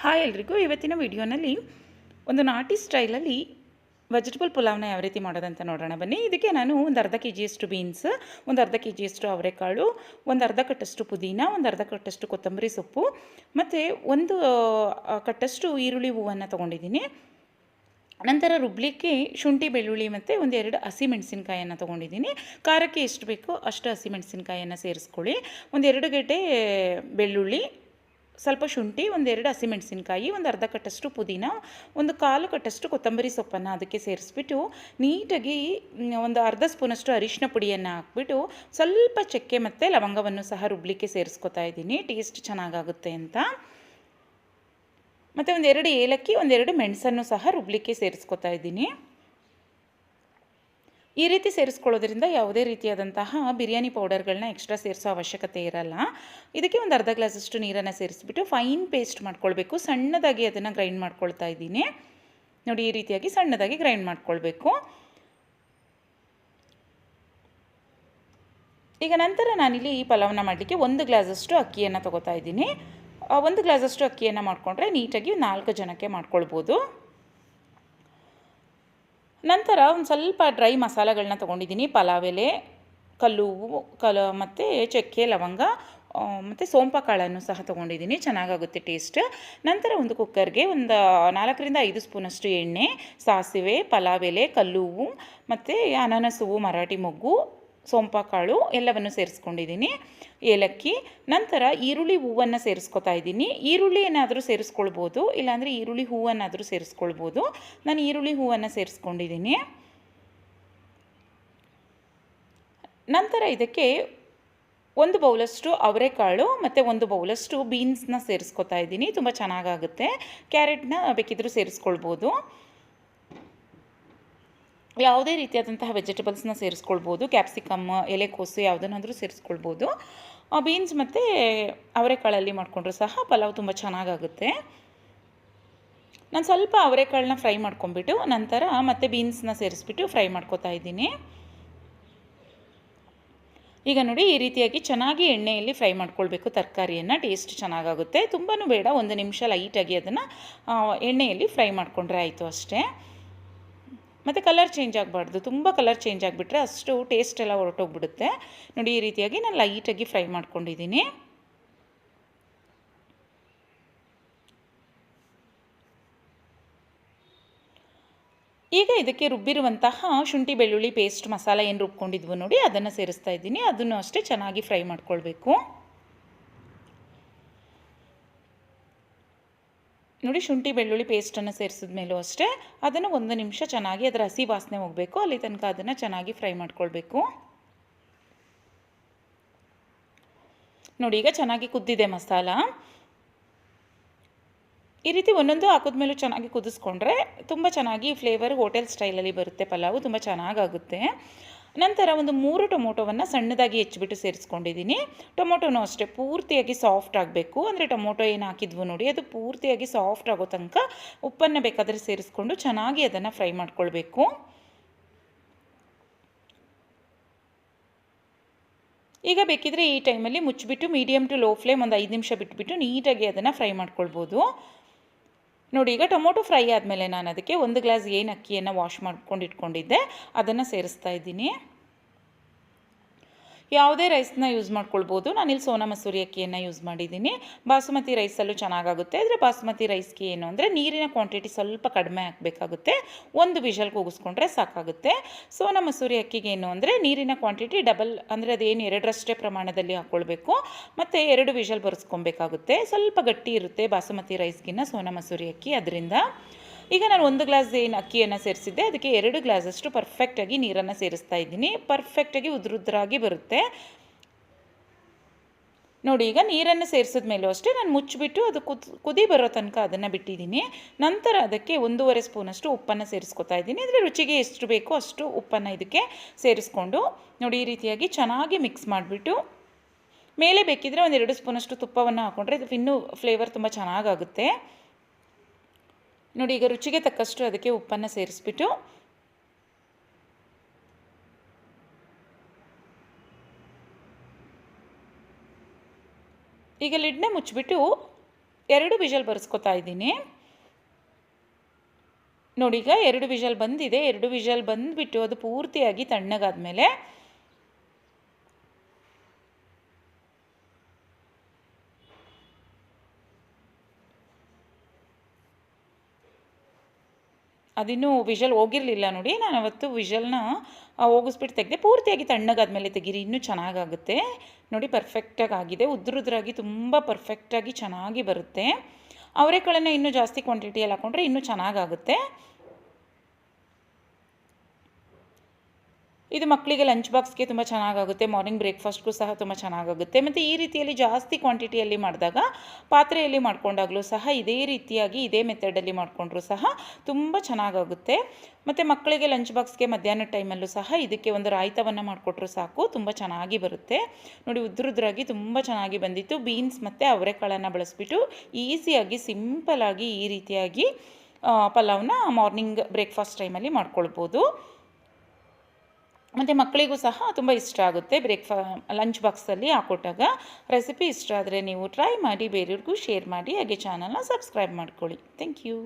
Hi ಎಲ್ರಿಗೂ. ಇವತ್ತಿನ ವಿಡಿಯೋನಲ್ಲಿ ಒಂದು ನಾಟಿ ಸ್ಟೈಲಲ್ಲಿ ವೆಜಿಟಬಲ್ ಪುಲಾವ್ನ ಯಾವ ರೀತಿ ಮಾಡೋದಂತ ನೋಡೋಣ ಬನ್ನಿ. ಇದಕ್ಕೆ ನಾನು ಒಂದು ಅರ್ಧ ಕೆ ಜಿಯಷ್ಟು ಬೀನ್ಸ್, ಒಂದು ಅರ್ಧ ಕೆ ಜಿಯಷ್ಟು ಅವರೆಕಾಳು, ಒಂದು ಅರ್ಧ ಕಟ್ಟಷ್ಟು ಪುದೀನ, ಒಂದು ಅರ್ಧ ಕಟ್ಟಷ್ಟು ಕೊತ್ತಂಬರಿ ಸೊಪ್ಪು ಮತ್ತು ಒಂದು ಕಟ್ಟಷ್ಟು ಈರುಳ್ಳಿ ಹೂವನ್ನು ತೊಗೊಂಡಿದ್ದೀನಿ. ನಂತರ ರುಬ್ಲಿಕ್ಕೆ ಶುಂಠಿ ಬೆಳ್ಳುಳ್ಳಿ ಮತ್ತು ಒಂದೆರಡು ಹಸಿಮೆಣಸಿನ್ಕಾಯನ್ನು ತೊಗೊಂಡಿದ್ದೀನಿ. ಖಾರಕ್ಕೆ ಎಷ್ಟು ಬೇಕೋ ಅಷ್ಟು ಹಸಿಮೆಣಸಿನ್ಕಾಯನ್ನು ಸೇರಿಸ್ಕೊಳ್ಳಿ. ಒಂದೆರಡು ಗೆಡ್ಡೆ ಬೆಳ್ಳುಳ್ಳಿ, ಸ್ವಲ್ಪ ಶುಂಠಿ, ಒಂದೆರಡು ಹಸಿಮೆಣಸಿನ್ಕಾಯಿ, ಒಂದು ಅರ್ಧ ಕಟ್ಟಷ್ಟು ಪುದೀನ, ಒಂದು ಕಾಲು ಕಟ್ಟಷ್ಟು ಕೊತ್ತಂಬರಿ ಸೊಪ್ಪನ್ನು ಅದಕ್ಕೆ ಸೇರಿಸ್ಬಿಟ್ಟು ನೀಟಾಗಿ ಒಂದು ಅರ್ಧ ಸ್ಪೂನಷ್ಟು ಅರಿಶಿನ ಪುಡಿಯನ್ನು ಹಾಕ್ಬಿಟ್ಟು ಸ್ವಲ್ಪ ಚಕ್ಕೆ ಮತ್ತು ಲವಂಗವನ್ನು ಸಹ ರುಬ್ಲಿಕ್ಕೆ ಸೇರಿಸ್ಕೊತಾ ಇದ್ದೀನಿ, ಟೇಸ್ಟ್ ಚೆನ್ನಾಗಾಗುತ್ತೆ ಅಂತ. ಮತ್ತು ಒಂದೆರಡು ಏಲಕ್ಕಿ, ಒಂದೆರಡು ಮೆಣಸನ್ನು ಸಹ ರುಬ್ಲಿಕ್ಕೆ ಸೇರಿಸ್ಕೊತಾ ಇದ್ದೀನಿ. ಈ ರೀತಿ ಸೇರಿಸ್ಕೊಳ್ಳೋದ್ರಿಂದ ಯಾವುದೇ ರೀತಿಯಾದಂತಹ ಬಿರಿಯಾನಿ ಪೌಡರ್ಗಳನ್ನ ಎಕ್ಸ್ಟ್ರಾ ಸೇರಿಸೋ ಅವಶ್ಯಕತೆ ಇರಲ್ಲ. ಇದಕ್ಕೆ ಒಂದು ಅರ್ಧ ಗ್ಲಾಸಷ್ಟು ನೀರನ್ನು ಸೇರಿಸ್ಬಿಟ್ಟು ಫೈನ್ ಪೇಸ್ಟ್ ಮಾಡ್ಕೊಳ್ಬೇಕು. ಸಣ್ಣದಾಗಿ ಅದನ್ನು ಗ್ರೈಂಡ್ ಮಾಡ್ಕೊಳ್ತಾ ಇದ್ದೀನಿ. ನೋಡಿ, ಈ ರೀತಿಯಾಗಿ ಸಣ್ಣದಾಗಿ ಗ್ರೈಂಡ್ ಮಾಡ್ಕೊಳ್ಬೇಕು. ಈಗ ನಂತರ ನಾನಿಲ್ಲಿ ಈ ಪಲಾವ್ನ ಮಾಡಲಿಕ್ಕೆ ಒಂದು ಗ್ಲಾಸಷ್ಟು ಅಕ್ಕಿಯನ್ನು ತೊಗೋತಾ ಇದ್ದೀನಿ. ಒಂದು ಗ್ಲಾಸಷ್ಟು ಅಕ್ಕಿಯನ್ನು ಮಾಡಿಕೊಂಡ್ರೆ ನೀಟಾಗಿ 4 ಜನಕ್ಕೆ ಮಾಡ್ಕೊಳ್ಬೋದು. ನಂತರ ಒಂದು ಸ್ವಲ್ಪ ಡ್ರೈ ಮಸಾಲೆಗಳನ್ನ ತೊಗೊಂಡಿದ್ದೀನಿ. ಪಲಾವ್ ಎಲೆ, ಕಲ್ಲು ಹೂವು, ಮತ್ತು ಚಕ್ಕೆ, ಲವಂಗ ಮತ್ತು ಸೋಂಪ ಕಾಳನ್ನು ಸಹ ತೊಗೊಂಡಿದ್ದೀನಿ, ಚೆನ್ನಾಗಾಗುತ್ತೆ ಟೇಸ್ಟ್. ನಂತರ ಒಂದು ಕುಕ್ಕರ್ಗೆ ಒಂದು 4ರಿಂದ 5 ಸ್ಪೂನಷ್ಟು ಎಣ್ಣೆ, ಸಾಸಿವೆ, ಪಲಾವ್ ಎಲೆ, ಕಲ್ಲು ಹೂವು ಮತ್ತು ಅನಾನಸ್ ಹೂವು, ಮರಾಠಿ ಮೊಗ್ಗು, ಸೋಂಪ ಕಾಳು ಎಲ್ಲವನ್ನು ಸೇರಿಸ್ಕೊಂಡಿದ್ದೀನಿ, ಏಲಕ್ಕಿ. ನಂತರ ಈರುಳ್ಳಿ ಹೂವನ್ನು ಸೇರಿಸ್ಕೊತಾ ಇದ್ದೀನಿ. ಈರುಳ್ಳಿ ಏನಾದರೂ ಸೇರಿಸ್ಕೊಳ್ಬೋದು, ಇಲ್ಲಾಂದರೆ ಈರುಳ್ಳಿ ಹೂವನ್ನಾದರೂ ಸೇರಿಸ್ಕೊಳ್ಬೋದು. ನಾನು ಈರುಳ್ಳಿ ಹೂವನ್ನು ಸೇರಿಸ್ಕೊಂಡಿದ್ದೀನಿ. ನಂತರ ಇದಕ್ಕೆ ಒಂದು ಬೌಲಷ್ಟು ಅವರೆಕಾಳು ಮತ್ತು ಒಂದು ಬೌಲಷ್ಟು ಬೀನ್ಸ್ನ ಸೇರಿಸ್ಕೊತಾ ಇದ್ದೀನಿ. ತುಂಬ ಚೆನ್ನಾಗಾಗುತ್ತೆ. ಕ್ಯಾರೆಟ್ನ ಬೇಕಿದ್ದರೂ ಸೇರಿಸ್ಕೊಳ್ಬೋದು. ಯಾವುದೇ ರೀತಿಯಾದಂತಹ ವೆಜಿಟೇಬಲ್ಸ್ನ ಸೇರಿಸ್ಕೊಳ್ಬೋದು. ಕ್ಯಾಪ್ಸಿಕಮ್, ಎಲೆಕೋಸು ಯಾವುದನ್ನಾದರೂ ಸೇರಿಸ್ಕೊಳ್ಬೋದು. ಬೀನ್ಸ್ ಮತ್ತು ಅವರೆಕಾಳಲ್ಲಿ ಮಾಡಿಕೊಂಡ್ರೂ ಸಹ ಪಲಾವ್ ತುಂಬ ಚೆನ್ನಾಗಾಗುತ್ತೆ. ನಾನು ಸ್ವಲ್ಪ ಅವರೆಕಾಳನ್ನ ಫ್ರೈ ಮಾಡ್ಕೊಂಬಿಟ್ಟು ನಂತರ ಮತ್ತೆ ಬೀನ್ಸ್ನ ಸೇರಿಸ್ಬಿಟ್ಟು ಫ್ರೈ ಮಾಡ್ಕೊತಾ ಇದ್ದೀನಿ. ಈಗ ನೋಡಿ, ಈ ರೀತಿಯಾಗಿ ಚೆನ್ನಾಗಿ ಎಣ್ಣೆಯಲ್ಲಿ ಫ್ರೈ ಮಾಡ್ಕೊಳ್ಬೇಕು ತರಕಾರಿಯನ್ನು, ಟೇಸ್ಟ್ ಚೆನ್ನಾಗಾಗುತ್ತೆ. ತುಂಬಾ ಬೇಡ, 1 ನಿಮಿಷ ಲೈಟಾಗಿ ಅದನ್ನು ಎಣ್ಣೆಯಲ್ಲಿ ಫ್ರೈ ಮಾಡಿಕೊಂಡ್ರೆ ಆಯಿತು ಅಷ್ಟೇ. ಮತ್ತು ಕಲರ್ ಚೇಂಜ್ ಆಗಬಾರ್ದು. ತುಂಬ ಕಲರ್ ಚೇಂಜ್ ಆಗಿಬಿಟ್ರೆ ಅಷ್ಟು ಟೇಸ್ಟ್ ಎಲ್ಲ ಹೊರಟೋಗ್ಬಿಡುತ್ತೆ. ನೋಡಿ, ಈ ರೀತಿಯಾಗಿ ನಾನು ಲೈಟಾಗಿ ಫ್ರೈ ಮಾಡ್ಕೊಂಡಿದ್ದೀನಿ. ಈಗ ಇದಕ್ಕೆ ರುಬ್ಬಿರುವಂತಹ ಶುಂಠಿ ಬೆಳ್ಳುಳ್ಳಿ ಪೇಸ್ಟ್ ಮಸಾಲ ಏನು ರುಬ್ಕೊಂಡಿದ್ವು ನೋಡಿ, ಅದನ್ನು ಸೇರಿಸ್ತಾ ಇದ್ದೀನಿ. ಅದನ್ನು ಅಷ್ಟೇ ಚೆನ್ನಾಗಿ ಫ್ರೈ ಮಾಡ್ಕೊಳ್ಬೇಕು. ನೋಡಿ, ಶುಂಠಿ ಬೆಳ್ಳುಳ್ಳಿ ಪೇಸ್ಟನ್ನು ಸೇರಿಸಿದ ಮೇಲೂ ಅಷ್ಟೇ ಅದನ್ನು 1 ನಿಮಿಷ ಚೆನ್ನಾಗಿ ಅದರ ಹಸಿ ವಾಸನೆ ಹೋಗಬೇಕು, ಅಲ್ಲಿ ತನಕ ಅದನ್ನು ಚೆನ್ನಾಗಿ ಫ್ರೈ ಮಾಡ್ಕೊಳ್ಬೇಕು. ನೋಡಿ, ಈಗ ಚೆನ್ನಾಗಿ ಕುದ್ದಿದೆ ಮಸಾಲ. ಈ ರೀತಿ ಒಂದೊಂದು ಹಾಕಿದ್ಮೇಲೂ ಚೆನ್ನಾಗಿ ಕುದಿಸ್ಕೊಂಡ್ರೆ ತುಂಬ ಚೆನ್ನಾಗಿ ಫ್ಲೇವರ್ ಹೋಟೆಲ್ ಸ್ಟೈಲಲ್ಲಿ ಬರುತ್ತೆ. ಪಲಾವು ತುಂಬ ಚೆನ್ನಾಗಾಗುತ್ತೆ. ನಂತರ ಒಂದು 3 ಟೊಮೊಟೊವನ್ನು ಸಣ್ಣದಾಗಿ ಹೆಚ್ಚಿಬಿಟ್ಟು ಸೇರಿಸ್ಕೊಂಡಿದ್ದೀನಿ. ಟೊಮೊಟೊನೂ ಅಷ್ಟೇ ಪೂರ್ತಿಯಾಗಿ ಸಾಫ್ಟ್ ಆಗಬೇಕು. ಅಂದರೆ ಟೊಮೊಟೊ ಏನು ಹಾಕಿದ್ವು ನೋಡಿ, ಅದು ಪೂರ್ತಿಯಾಗಿ ಸಾಫ್ಟ್ ಆಗೋ ತನಕ ಉಪ್ಪನ್ನು ಬೇಕಾದರೆ ಸೇರಿಸ್ಕೊಂಡು ಚೆನ್ನಾಗಿ ಅದನ್ನು ಫ್ರೈ ಮಾಡ್ಕೊಳ್ಬೇಕು. ಈಗ ಬೇಕಿದ್ರೆ ಈ ಟೈಮಲ್ಲಿ ಮುಚ್ಚಿಬಿಟ್ಟು ಮೀಡಿಯಮ್ ಟು ಲೋ ಫ್ಲೇಮ್ ಒಂದು 5 ನಿಮಿಷ ಬಿಟ್ಬಿಟ್ಟು ನೀಟಾಗಿ ಅದನ್ನು ಫ್ರೈ ಮಾಡ್ಕೊಳ್ಬೋದು. ನೋಡಿ, ಈಗ ಟೊಮೊಟೊ ಫ್ರೈ ಆದಮೇಲೆ ನಾನು ಅದಕ್ಕೆ 1 ಗ್ಲಾಸ್ ಏನು ಅಕ್ಕಿಯನ್ನು ವಾಶ್ ಮಾಡ್ಕೊಂಡು ಇಟ್ಕೊಂಡಿದ್ದೆ ಅದನ್ನು ಸೇರಿಸ್ತಾ ಇದ್ದೀನಿ. ಯಾವುದೇ ರೈಸ್ನ ಯೂಸ್ ಮಾಡ್ಕೊಳ್ಬೋದು. ನಾನಿಲ್ಲಿ ಸೋನಾ ಮಸೂರಿ ಅಕ್ಕಿಯನ್ನು ಯೂಸ್ ಮಾಡಿದ್ದೀನಿ. ಬಾಸುಮತಿ ರೈಸಲ್ಲೂ ಚೆನ್ನಾಗಾಗುತ್ತೆ. ಆದರೆ ಬಾಸುಮತಿ ರೈಸ್ಗೆ ಏನು ಅಂದರೆ ನೀರಿನ ಕ್ವಾಂಟಿಟಿ ಸ್ವಲ್ಪ ಕಡಿಮೆ ಹಾಕಬೇಕಾಗುತ್ತೆ. 1 ವಿಷಲ್ ಕೂಗಿಸ್ಕೊಂಡ್ರೆ ಸಾಕಾಗುತ್ತೆ. ಸೋನಾ ಮಸೂರಿ ಅಕ್ಕಿಗೆ ಏನು ಅಂದರೆ ನೀರಿನ ಕ್ವಾಂಟಿಟಿ ಡಬಲ್, ಅಂದರೆ ಅದೇನು 2ರಷ್ಟೇ ಪ್ರಮಾಣದಲ್ಲಿ ಹಾಕ್ಕೊಳ್ಬೇಕು ಮತ್ತು 2 ವಿಷಲ್ ಬರೆಸ್ಕೊಬೇಕಾಗುತ್ತೆ. ಸ್ವಲ್ಪ ಗಟ್ಟಿ ಇರುತ್ತೆ ಬಾಸುಮತಿ ರೈಸ್ಗಿನ್ನ ಸೋನಾ ಮಸೂರಿ ಅಕ್ಕಿ. ಅದರಿಂದ ಈಗ ನಾನು 1 ಗ್ಲಾಸ್ ಏನು ಅಕ್ಕಿಯನ್ನು ಸೇರಿಸಿದ್ದೆ ಅದಕ್ಕೆ 2 ಗ್ಲಾಸಷ್ಟು ಪರ್ಫೆಕ್ಟಾಗಿ ನೀರನ್ನು ಸೇರಿಸ್ತಾ ಇದ್ದೀನಿ. ಪರ್ಫೆಕ್ಟಾಗಿ ಉದುರುದ್ರಾಗಿ ಬರುತ್ತೆ. ನೋಡಿ, ಈಗ ನೀರನ್ನು ಸೇರಿಸಿದ ಮೇಲೂ ಅಷ್ಟೇ ನಾನು ಮುಚ್ಚಿಬಿಟ್ಟು ಅದು ಕುದಿ ಬರೋ ತನಕ ಅದನ್ನು ಬಿಟ್ಟಿದ್ದೀನಿ. ನಂತರ ಅದಕ್ಕೆ 1.5 ಸ್ಪೂನಷ್ಟು ಉಪ್ಪನ್ನು ಸೇರಿಸ್ಕೊತಾ ಇದ್ದೀನಿ. ಅಂದರೆ ರುಚಿಗೆ ಎಷ್ಟು ಬೇಕೋ ಅಷ್ಟು ಉಪ್ಪನ್ನು ಇದಕ್ಕೆ ಸೇರಿಸ್ಕೊಂಡು ನೋಡಿ, ಈ ರೀತಿಯಾಗಿ ಚೆನ್ನಾಗಿ ಮಿಕ್ಸ್ ಮಾಡಿಬಿಟ್ಟು ಮೇಲೆ ಬೇಕಿದ್ದರೆ 1-2 ಸ್ಪೂನಷ್ಟು ತುಪ್ಪವನ್ನು ಹಾಕ್ಕೊಂಡ್ರೆ ಅದು ಇನ್ನೂ ಫ್ಲೇವರ್ ತುಂಬ ಚೆನ್ನಾಗಾಗುತ್ತೆ. ನೋಡಿ, ಈಗ ರುಚಿಗೆ ತಕ್ಕಷ್ಟು ಅದಕ್ಕೆ ಉಪ್ಪನ್ನು ಸೇರಿಸ್ಬಿಟ್ಟು ಈಗ ಲಿಡ್ನ ಮುಚ್ಚಿಬಿಟ್ಟು 2 ವಿಷಲ್ ಬರ್ಸ್ಕೊತಾ ಇದ್ದೀನಿ. ನೋಡಿ ಈಗ 2 ವಿಷಲ್ ಬಂದಿದೆ. 2 ವಿಷಲ್ ಬಂದುಬಿಟ್ಟು ಅದು ಪೂರ್ತಿಯಾಗಿ ತಣ್ಣಗಾದ್ಮೇಲೆ ಅದಿನ್ನೂ ವಿಷಲ್ ಹೋಗಿರಲಿಲ್ಲ ನೋಡಿ. ನಾನು ಅವತ್ತು ವಿಷಲ್ನ ಹೋಗಿಸ್ಬಿಟ್ಟು ತೆಗೆದೆ. ಪೂರ್ತಿಯಾಗಿ ತಣ್ಣಗಾದ್ಮೇಲೆ ತೆಗೀರಿ, ಇನ್ನೂ ಚೆನ್ನಾಗಾಗುತ್ತೆ. ನೋಡಿ ಪರ್ಫೆಕ್ಟಾಗಿ ಆಗಿದೆ. ಉದ್ರುದ್ರಾಗಿ ತುಂಬ ಪರ್ಫೆಕ್ಟಾಗಿ ಚೆನ್ನಾಗಿ ಬರುತ್ತೆ. ಅವರೆಕಾಳನ್ನು ಇನ್ನೂ ಜಾಸ್ತಿ ಕ್ವಾಂಟಿಟಿಯಲ್ಲಿ ಹಾಕ್ಕೊಂಡ್ರೆ ಇನ್ನೂ ಚೆನ್ನಾಗಾಗುತ್ತೆ. ಇದು ಮಕ್ಕಳಿಗೆ ಲಂಚ್ ಬಾಕ್ಸ್ಗೆ ತುಂಬ ಚೆನ್ನಾಗಾಗುತ್ತೆ. ಮಾರ್ನಿಂಗ್ ಬ್ರೇಕ್ಫಾಸ್ಟ್ಗೂ ಸಹ ತುಂಬ ಚೆನ್ನಾಗಾಗುತ್ತೆ. ಮತ್ತು ಈ ರೀತಿಯಲ್ಲಿ ಜಾಸ್ತಿ ಕ್ವಾಂಟಿಟಿಯಲ್ಲಿ ಮಾಡಿದಾಗ ಪಾತ್ರೆಯಲ್ಲಿ ಮಾಡ್ಕೊಂಡಾಗಲೂ ಸಹ ಇದೇ ರೀತಿಯಾಗಿ ಇದೇ ಮೆಥಡಲ್ಲಿ ಮಾಡಿಕೊಂಡ್ರೂ ಸಹ ತುಂಬ ಚೆನ್ನಾಗಾಗುತ್ತೆ. ಮತ್ತು ಮಕ್ಕಳಿಗೆ ಲಂಚ್ ಬಾಕ್ಸ್ಗೆ ಮಧ್ಯಾಹ್ನದ ಟೈಮಲ್ಲೂ ಸಹ ಇದಕ್ಕೆ ಒಂದು ರಾಯ್ತವನ್ನು ಮಾಡಿಕೊಟ್ರೂ ಸಾಕು, ತುಂಬ ಚೆನ್ನಾಗಿ ಬರುತ್ತೆ. ನೋಡಿ ಉದ್ರುದ್ರಾಗಿ ತುಂಬ ಚೆನ್ನಾಗಿ ಬಂದಿತ್ತು. ಬೀನ್ಸ್ ಮತ್ತು ಅವರೆಕಾಳನ್ನು ಬಳಸಿಬಿಟ್ಟು ಈಸಿಯಾಗಿ ಸಿಂಪಲಾಗಿ ಈ ರೀತಿಯಾಗಿ ಪಲಾವ್ನ ಮಾರ್ನಿಂಗ್ ಬ್ರೇಕ್ಫಾಸ್ಟ್ ಟೈಮಲ್ಲಿ ಮಾಡ್ಕೊಳ್ಬೋದು. ಮತ್ತು ಮಕ್ಕಳಿಗೂ ಸಹ ತುಂಬ ಇಷ್ಟ ಆಗುತ್ತೆ. ಲಂಚ್ ಬಾಕ್ಸಲ್ಲಿ ಹಾಕೊಟ್ಟಾಗ. ರೆಸಿಪಿ ಇಷ್ಟ ಆದರೆ ನೀವು ಟ್ರೈ ಮಾಡಿ, ಬೇರೆಯವ್ರಿಗೂ ಶೇರ್ ಮಾಡಿ, ಹಾಗೆ ಚಾನಲ್ನ ಸಬ್ಸ್ಕ್ರೈಬ್ ಮಾಡ್ಕೊಳ್ಳಿ. Thank you.